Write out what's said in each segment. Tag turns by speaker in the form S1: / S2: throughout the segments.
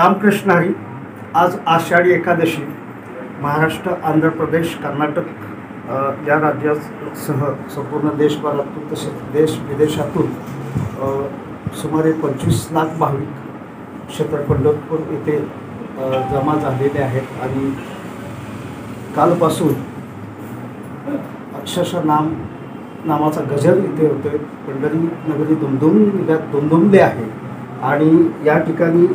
S1: रामकृष्ण हरी. आज आषाढी एकादशी. महाराष्ट्र, आंध्र प्रदेश, कर्नाटक या राज्यासह संपूर्ण देशभरातून तसेच देश विदेशातून सुमारे 25 लाख भाविक क्षेत्र पंढरपूर येथे जमा झालेले आहेत आणि कालपासून अक्षरशः नामाचा गजर इथे होतोय. पंढरी नगरी दुमदुमले आहे आणि या ठिकाणी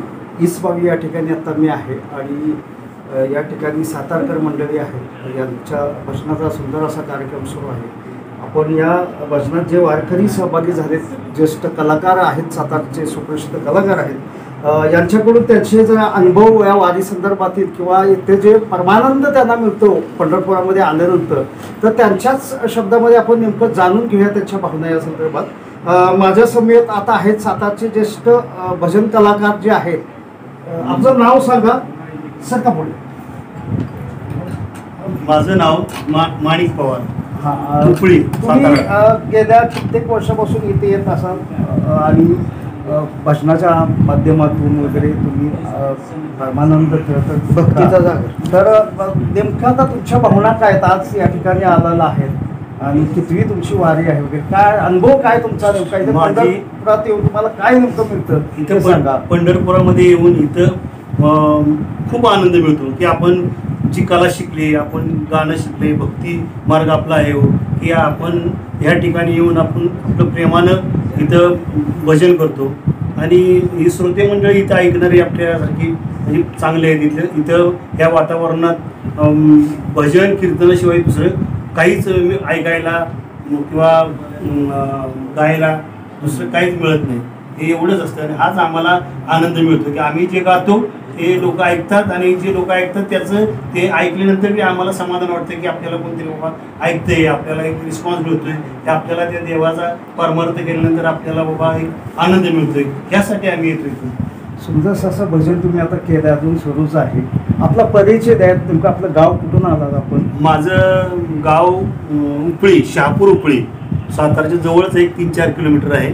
S1: इसबावी या ठिकाणी आता मी आहे आणि या ठिकाणी सातारकर मंडळी आहेत. यांच्या भजनाचा सुंदर असा कार्यक्रम सुरू आहे. आपण या भजनात जे वारकरी सहभागी झालेत, ज्येष्ठ कलाकार आहेत, सातारचे सुप्रसिद्ध कलाकार आहेत, यांच्याकडून त्यांचे जे अनुभव या वारी संदर्भातील किंवा इथे जे परमानंद त्यांना मिळतो पंढरपुरामध्ये आल्यानंतर, तर त्यांच्याच शब्दामध्ये आपण नेमकं जाणून घेऊया त्यांच्या भावना या संदर्भात. माझ्या समेत आता आहेत सातारचे ज्येष्ठ भजन कलाकार जे आहेत. आपलं नाव सांगा सर. का पुढे?
S2: माझं नाव माणिक पवार.
S1: तुम्ही गेल्या कित्येक वर्षापासून इथे येत असाल आणि भजनाच्या माध्यमातून वगैरे तुम्ही परमानंद खेळतात, भक्तीचा जागर. तर नेमकं आता तुमच्या भावना काय आहेत? आज या ठिकाणी आलेला आहेत आणि कितवी तुमची वारी आहे वगैरे, काय अनुभव काय तुमचा नेमका? इथे पंढरपुरात येऊन तुम्हाला काय नेमकं मिळतं
S2: इथं सांगा. पंढरपुरामध्ये येऊन इथं खूप आनंद मिळतो की आपण जी कला शिकली, आपण गाणं शिकले, भक्ती मार्ग आपला आहे की आपण ह्या ठिकाणी येऊन आपण आपलं प्रेमानं इथं भजन करतो आणि ही श्रोते मंडळी इथं ऐकणारी आपल्यासारखी म्हणजे चांगले आहेत. इथं या वातावरणात भजन कीर्तनाशिवाय दुसरं काहीच ऐकायला किंवा गायला दुसरं काहीच मिळत नाही. हे एवढंच असतं आणि हाच आम्हाला आनंद मिळतो की आम्ही जे गातो ते लोक ऐकतात आणि जे लोक ऐकतात त्याचं ते ऐकल्यानंतर बी आम्हाला समाधान वाटतं की आपल्याला कोणतरी बाबा ऐकतंय, आपल्याला एक रिस्पॉन्स मिळतोय, की आपल्याला त्या देवाचा परमार्थ केल्यानंतर आपल्याला बाबा एक आनंद मिळतोय. यासाठी आम्ही येतो इथून.
S1: सुंदर असं भजन तुम्ही आता केलं, अजून सुरूच आहे. आपला परिचय द्या. नेमकं आपलं गाव कुठून आलात आपण?
S2: माझं गाव उपळी, शहापूर उपळी, साताराच्या जवळच एक 3-4 किलोमीटर आहे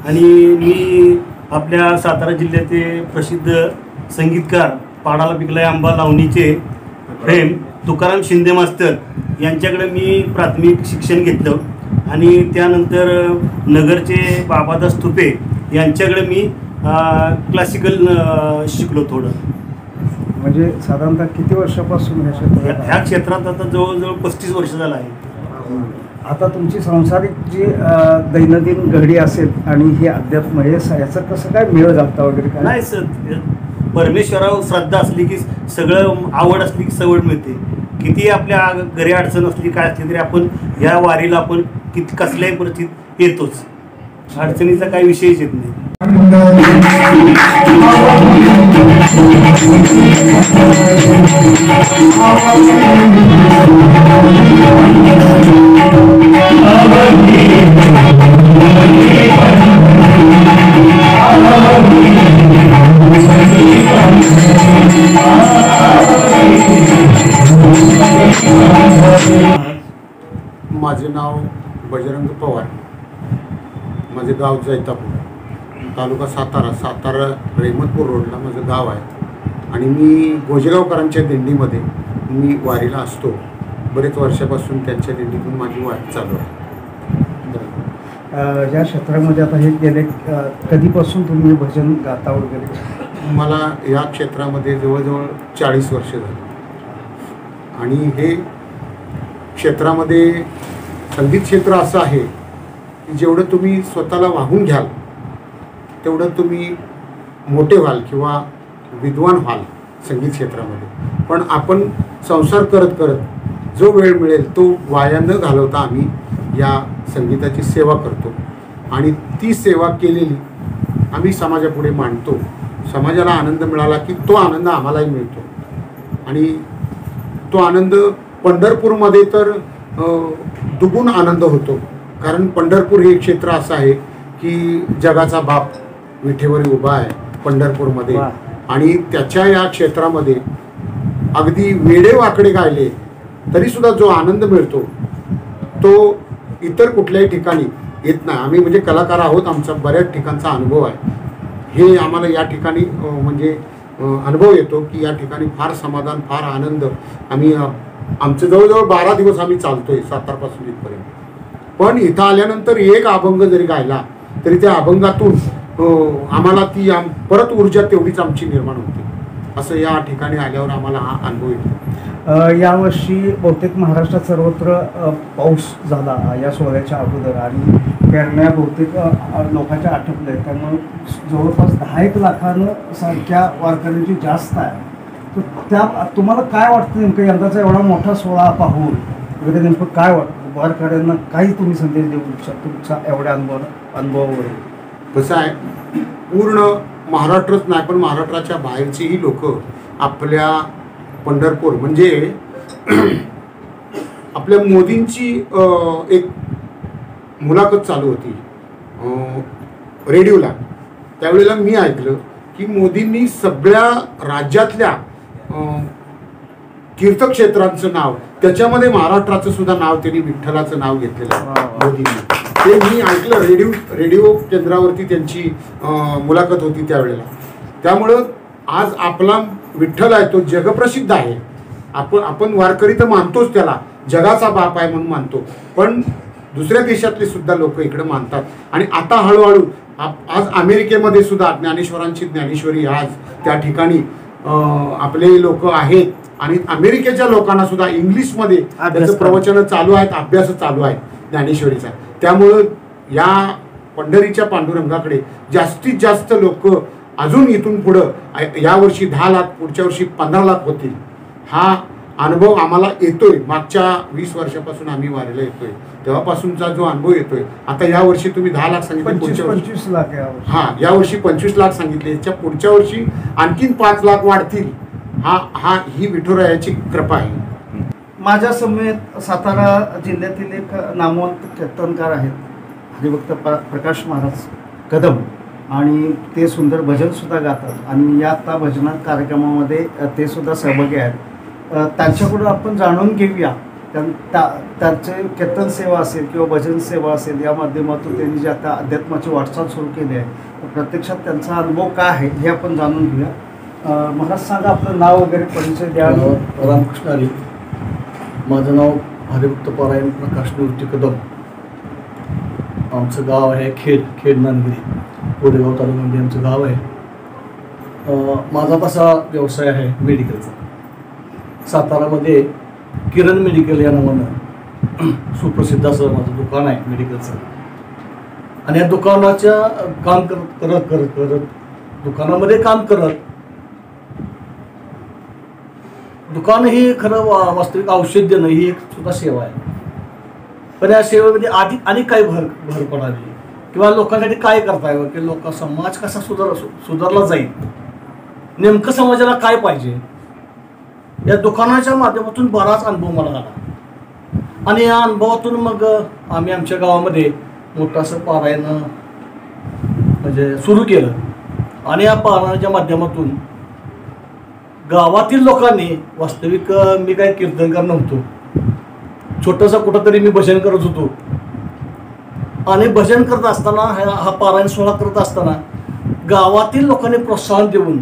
S2: आणि मी आपल्या सातारा जिल्ह्याचे प्रसिद्ध संगीतकार पाडाला पिकलाय आंबा लावणीचे प्रेम तुकाराम शिंदे मास्तर यांच्याकडे मी प्राथमिक शिक्षण घेतलं आणि त्यानंतर नगरचे बाबादास तुपे यांच्याकडे मी क्लासिकल शिकलो थोडं.
S1: म्हणजे साधारणतः किती वर्षापासून
S2: ह्या क्षेत्रात आता जवळजवळ 35 वर्ष झालं आहे.
S1: आता तुमची सांसारिक जी दैनंदिन घडी असेल आणि ही अध्यात्म हे याचं कसं काय मेळ घालता वगैरे काय?
S2: नाही सर, परमेश्वरावर श्रद्धा असली की सगळं, आवड असली की सवड मिळते. किती आपल्या घरी अडचण असली काय असली तरी आपण या वारीला आपण किती कसल्याही परिस्थितीत येतोच. अडचणीचा काही विषयच येत नाही.
S3: माझे नाव बजरंग पवार. माझे गाव जैतापूर, तालुका सातारा रेहमतपूर रोडला माझं गाव आहे आणि मी गोजेगावकरांच्या दिंडीमध्ये मी वारीला असतो. बरेच वर्षापासून त्यांच्या दिंडीतून माझी वारी चालू आहे.
S1: या क्षेत्रामध्ये आता हे गेले कधीपासून तुम्ही भजन गाता वगैरे?
S3: मला या क्षेत्रामध्ये जवळजवळ 40 वर्ष झाली आणि हे क्षेत्रामध्ये संगीत क्षेत्र असं आहे की जेवढं तुम्ही स्वतःला वाहून घ्याल तेवढं तुम्ही मोठे व्हाल किंवा विद्वान व्हाल संगीत क्षेत्रामध्ये. पण आपण संसार करत करत जो वेळ मिळेल तो वाया न घालवता आम्ही या संगीताची सेवा करतो आणि ती सेवा केलेली आम्ही समाजापुढे मांडतो. समाजाला आनंद मिळाला की तो आनंद आम्हालाही मिळतो आणि तो आनंद पंढरपूरमध्ये तर दुगुण आनंद होतो. कारण पंढरपूर हे क्षेत्र असं आहे की जगाचा बाप विठेवर उभा आहे पंढरपूरमध्ये आणि त्याच्या या क्षेत्रामध्ये अगदी वेडे वाकडे गायले तरीसुद्धा जो आनंद मिळतो तो इतर कुठल्याही ठिकाणी येत नाही. आम्ही म्हणजे कलाकार आहोत, आमचा बऱ्याच ठिकाणचा अनुभव आहे. हे आम्हाला या ठिकाणी म्हणजे अनुभव येतो की या ठिकाणी फार समाधान, फार आनंद. आम्ही आमचे जवळजवळ 12 दिवस आम्ही चालतोय सातारपासून इथपर्यंत. पण इथं आल्यानंतर एक अभंग जरी गायला तरी त्या अभंगातून आम्हाला ती परत ऊर्जा तेवढीच आमची निर्माण होते. असं या ठिकाणी आल्यावर आम्हाला हा अनुभव येतो.
S1: यावर्षी बहुतेक महाराष्ट्रात सर्वत्र पाऊस झाला या सोहळ्याच्या अगोदर आणि पेरण्या बहुतेक लोकांच्या आटोपल्या, त्यामुळे जवळपास 10 लाखांनं संख्या वारकऱ्यांची जास्त आहे. तर त्या तुम्हाला काय वाटतं नेमकं यंदाचा एवढा मोठा सोहळा पाहून वगैरे नेमकं काय वाटतं? वारकऱ्यांना काही तुम्ही संदेश देऊ शकता तुमचा एवढ्या अनुभवावर?
S3: कसं आहे, पूर्ण महाराष्ट्रच नाही पण महाराष्ट्राच्या बाहेरचेही लोक आपल्या पंढरपूर म्हणजे आपल्या मोदींची एक मुलाखत चालू होती रेडिओला. त्यावेळेला मी ऐकलं की मोदींनी सगळ्या राज्यातल्या तीर्थक्षेत्रांचं नाव, त्याच्यामध्ये महाराष्ट्राचं सुद्धा नाव, त्यांनी विठ्ठलाचं नाव घेतलेलं आहे मोदींनी. ते मी ऐकलं, रेडिओ केंद्रावरती त्यांची मुलाखत होती त्यावेळेला. त्यामुळं आज आपला विठ्ठल आहे तो जगप्रसिद्ध आहे. आपण वारकरी तर मानतोच, त्याला जगाचा बाप आहे म्हणून मानतो, पण दुसऱ्या देशातले सुद्धा लोक इकडे मानतात. आणि आता हळूहळू आज अमेरिकेमध्ये सुद्धा ज्ञानेश्वरांची ज्ञानेश्वरी आज त्या ठिकाणी आपले लोक आहेत आणि अमेरिकेच्या लोकांना सुद्धा इंग्लिशमध्ये त्याचं प्रवचन चालू आहेत, अभ्यास चालू आहे ज्ञानेश्वरीचा. त्यामुळं या पंढरीच्या पांडुरंगाकडे जास्तीत जास्त लोक अजून इथून पुढं, यावर्षी 10 लाख, पुढच्या वर्षी 15 लाख होतील. हा अनुभव आम्हाला येतोय. मागच्या 20 वर्षापासून आम्ही वारीला येतोय तेव्हापासूनचा जो अनुभव येतोय. आता यावर्षी तुम्ही 10 लाख सांगितले,
S1: 25 लाख.
S3: यावर्षी 25 लाख सांगितले, याच्या पुढच्या वर्षी आणखीन 5 लाख वाढतील. ही विठुरायाची कृपा आहे.
S1: माझ्या समेत सातारा जिल्ह्यातील एक नामवंत कीर्तनकार आहेत, हरिभक्त प्रकाश महाराज कदम, आणि ते सुंदर भजनसुद्धा गातात आणि या आता भजना कार्यक्रमामध्ये ते सुद्धा सहभागी आहेत. त्यांच्याकडून आपण जाणून घेऊया त्यांचे कीर्तन सेवा असेल किंवा भजन सेवा असेल, या माध्यमातून त्यांनी जे आता अध्यात्माची वाटचाल सुरू केली आहे, प्रत्यक्षात त्यांचा अनुभव काय आहे हे आपण जाणून घेऊया. महाराज सांगा, आपलं नाव वगैरे परिचय द्या.
S4: रामकृष्ण हरी. माझं नाव हरिभक्त पारायण प्रकाश निवृत्ती कदम. आमचं गाव आहे खेड नांदगिरी, गोरेगाव तालुक्यामध्ये आमचं गाव आहे. माझा तसा व्यवसाय आहे मेडिकलचा. सातारामध्ये किरण मेडिकल या नावानं सुप्रसिद्ध असं माझं दुकान आहे मेडिकलचं. आणि या दुकानाच्या काम करत दुकानामध्ये काम करत, दुकान ही खरं वास्तविक औषध देणं ही एक सुद्धा सेवा आहे. पण या सेवेमध्ये आधी आणि काय भर पडावी किंवा लोकांसाठी काय करता यावं की समाज कसा सुधारला जाईल, नेमकं समाजाला काय पाहिजे, या दुकानाच्या माध्यमातून बराच अनुभव मला आला. आणि या अनुभवातून मग आम्ही आमच्या गावामध्ये मोठंसं पारायण म्हणजे सुरू केलं. आणि या पारायणाच्या माध्यमातून गावातील लोकांनी, वास्तविक मी काय कीर्तनकार नव्हतो, छोटंसं कुठंतरी मी भजन करत होतो. आणि भजन करत असताना, हा पारायण सोहळा करत असताना गावातील लोकांनी प्रोत्साहन देऊन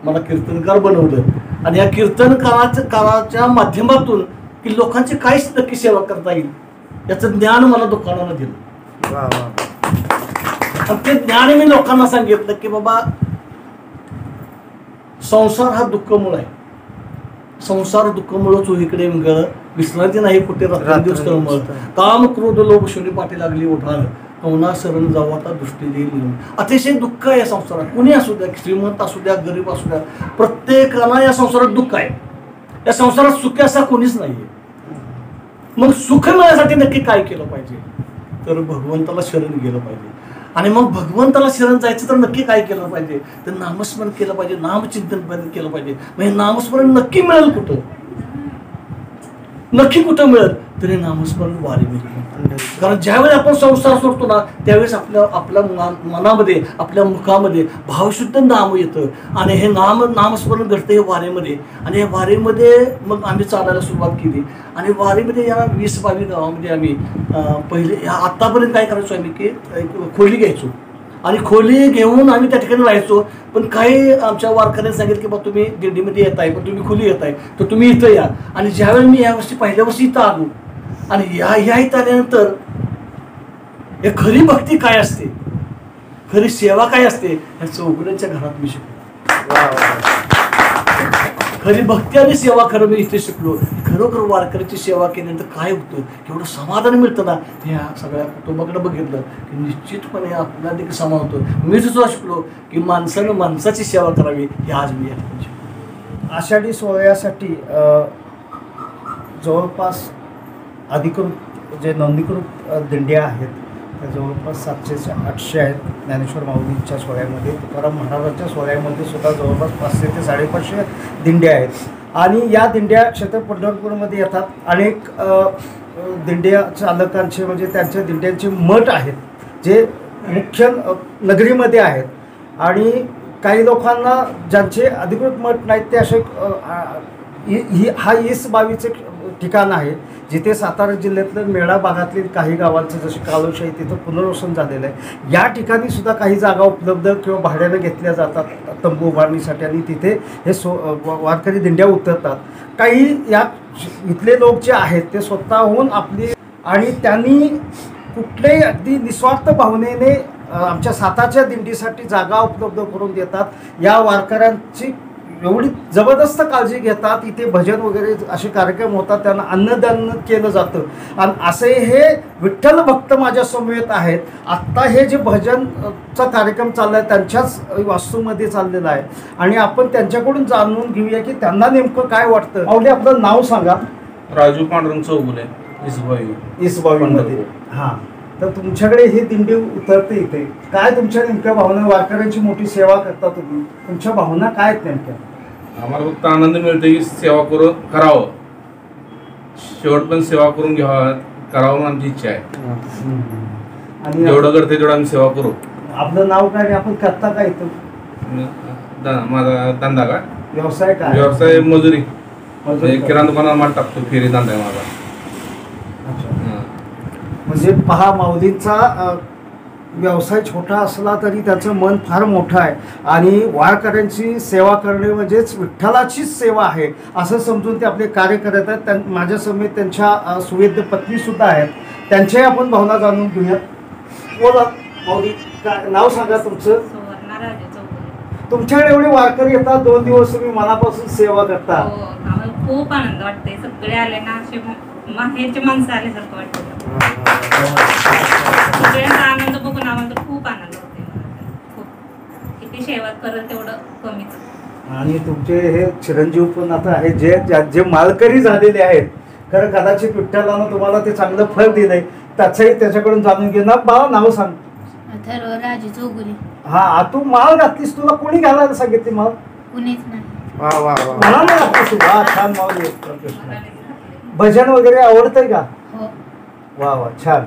S4: मला कीर्तनकार बनवलं. आणि या कीर्तनकाराच्या माध्यमातून की लोकांची काय नक्की सेवा करता येईल याचं ज्ञान मला दुकानाला दिलं. आणि ते ज्ञान मी लोकांना सांगितलं की बाबा, संसार हा दुःखमूळ आहे. संसार दुःखमूळ चोहीकडे मिळलं, विश्रांती नाही कुठे रात्रंदिवस तळमळ. काम क्रोध लोभ शून्य पाठी लागली ओढाळ, कवना शरण जाऊ आता दृष्टी देईल. अतिशय दुःख आहे या संसारात. कुणी असू द्या, श्रीमंत असू द्या, गरीब असू द्या, प्रत्येकाला या संसारात दुःख आहे. या संसारात सुखी असा कोणीच नाहीये. मग सुख मिळण्यासाठी नक्की काय केलं पाहिजे, तर भगवंताला शरण गेलं पाहिजे. आणि मग भगवंताला शरण जायचं तर नक्की काय केलं पाहिजे, तर नामस्मरण केलं पाहिजे, नामचिंतन केलं पाहिजे. म्हणजे नामस्मरण नक्की मिळेल कुठं, नक्की कुठं मिळेल, तरी नामस्मरण वारी मिळेल. कारण ज्यावेळी आपण संसार सोडतो ना, त्यावेळेस आपल्या मनामध्ये, आपल्या मुखामध्ये भावशुद्ध नाम येतं. आणि हे नामस्मरण घडतं हे वारीमध्ये. आणि या वारीमध्ये मग आम्ही चालायला सुरुवात केली. आणि वारीमध्ये या 20-22 गावामध्ये आम्ही पहिले आत्तापर्यंत काय करायचो आम्ही की खोली घ्यायचो आणि खोली घेऊन आम्ही त्या ठिकाणी राहायचो. पण काही आमच्या वारकऱ्यांनी सांगितलं की बा तुम्ही दिंडीमध्ये येत आहे, पण तुम्ही खोली येत आहे तर तुम्ही इथं या. आणि ज्यावेळी मी या वर्षी पहिल्या वर्षी इथं आलो आणि या इथं आल्यानंतर हे खरी भक्ती काय असते, खरी सेवा काय असते ह्या चौघड्यांच्या घरात मी शिकलो. खरी भक्ती आणि सेवा खरं मी इथे शिकलो. खरोखर वारकऱ्याची सेवा केल्यानंतर काय होतं, केवढं समाधान मिळतं ना. ह्या सगळ्या कुटुंबाकडे बघितलं की निश्चितपणे आपल्याला देखील समाधान होतं. मी सुद्धा शिकलो की माणसानं माणसाची सेवा करावी हे आज मी या ठिकाणी शिकलो.
S1: आषाढी सोहळ्यासाठी जवळपास अधिकृत जे नोंदणीकृत दिंड्या आहेत त्या जवळपास 700 ते 800 आहेत. ज्ञानेश्वर माऊलींच्या सोहळ्यामध्ये, तुकाराम महाराजांच्या सोहळ्यामध्ये सुद्धा जवळपास 500 ते 550 दिंड्या आहेत. आणि या दिंड्या क्षेत्र पंढरपूरमध्ये येतात. अनेक दिंड्या चालकांचे म्हणजे त्यांच्या दिंड्यांचे मठ आहेत जे मुख्य नगरीमध्ये आहेत. आणि काही लोकांना ज्यांचे अधिकृत मठ नाहीत ते असे हा 20-22 ठिकाण आहे जिथे सातारा जिल्ह्यातलं मेळा भागातील काही गावांचं जसे कालोशी आहे तिथं पुनर्वसन झालेलं आहे. या ठिकाणी सुद्धा काही जागा उपलब्ध किंवा भाड्यानं घेतल्या जातात तंबू उभारणीसाठी आणि तिथे हे वारकरी दिंड्या उतरतात. काही या इथले लोक जे आहेत ते स्वतःहून आपली आणि त्यांनी कुठल्याही अगदी निस्वार्थ भावनेने आमच्या साताच्या दिंडीसाठी जागा उपलब्ध करून देतात. या वारकऱ्यांची एवढी जबरदस्त काळजी घेतात. इथे भजन वगैरे असे कार्यक्रम होतात, त्यांना अन्नदान केलं जातं. आणि असे हे विठ्ठल भक्त माझ्या समवेत आहेत. आत्ता हे जे भजनचा कार्यक्रम चालला आहे त्यांच्याच वास्तूमध्ये चाललेला आहे आणि आपण त्यांच्याकडून जाणून घेऊया की त्यांना नेमकं काय वाटतं. माऊली आपलं नाव सांगा.
S5: राजू पांडुरंग चौगुले,
S1: इसबावीमध्ये. हां, तर तुमच्याकडे ही दिंडी उतरते इथे, काय तुमच्या नेमक्या भावना, वारकऱ्यांची मोठी सेवा करता तुम्ही, तुमच्या भावना काय आहेत नेमक्या?
S5: आम्हाला फक्त आनंद मिळतो की सेवा करावं, शेवटपर्यंत सेवा करून घ्यावं, करावं आमची इच्छा आहे.
S1: आणि
S5: जेवढं करते तेवढं आम्ही सेवा करू.
S1: आपलं नाव काय आणि आपण करता काय इथं?
S5: माझा धंदा काय,
S1: व्यवसाय काय?
S5: व्यवसाय मजुरी, किराणा दुकानात माल टाकतो, फेरी धंदा आहे माझा.
S1: म्हणजे पहा, माऊलींचा व्यवसाय छोटा असला तरी त्याचं मन फार मोठं आहे आणि वारकऱ्यांची सेवा करणे म्हणजेच विठ्ठलाचीच सेवा आहे असं समजून ते आपले कार्य करत आहेत. माझ्या समेत त्यांच्या सुवेद्य पत्नीसुद्धा आहेत, त्यांच्याही आपण भावना जाणून घेऊयात. बोला माऊली, काय नाव सांगा तुमचं? तुमच्याकडे एवढे वारकरी येतात, 2 दिवस तुम्ही मनापासून सेवा करता.
S6: आम्हाला खूप आनंद वाटतंय. सगळे आले ना असे माहेरचे माणसं आल्यासारखं वाटतं. सगळ्यांचा आनंद बघून आम्हाला खूप आनंद होते. खूप किती सेवा करत तेवढं कमीच.
S1: आणि तुमचे हे चिरंजीव पण आता आहे जे मालकरी झालेले आहेत. खरं कदाचित विठ्ठलानं तुम्हाला ते चांगलं फळ दिलंय, त्याचंही त्याच्याकडून जाणून घे ना. बाबा नाव सांग.
S7: राजू चौगुले.
S1: हा, तू माळ घातलीस, तुला कोणी घालायला सांगितली माळ?
S7: कुणीच नाही.
S1: वा वा वा, मला नाही घातलीस. वा, छान माऊली. भजन वगैरे आवडतंय का?
S7: हो.
S1: वा वा, छान.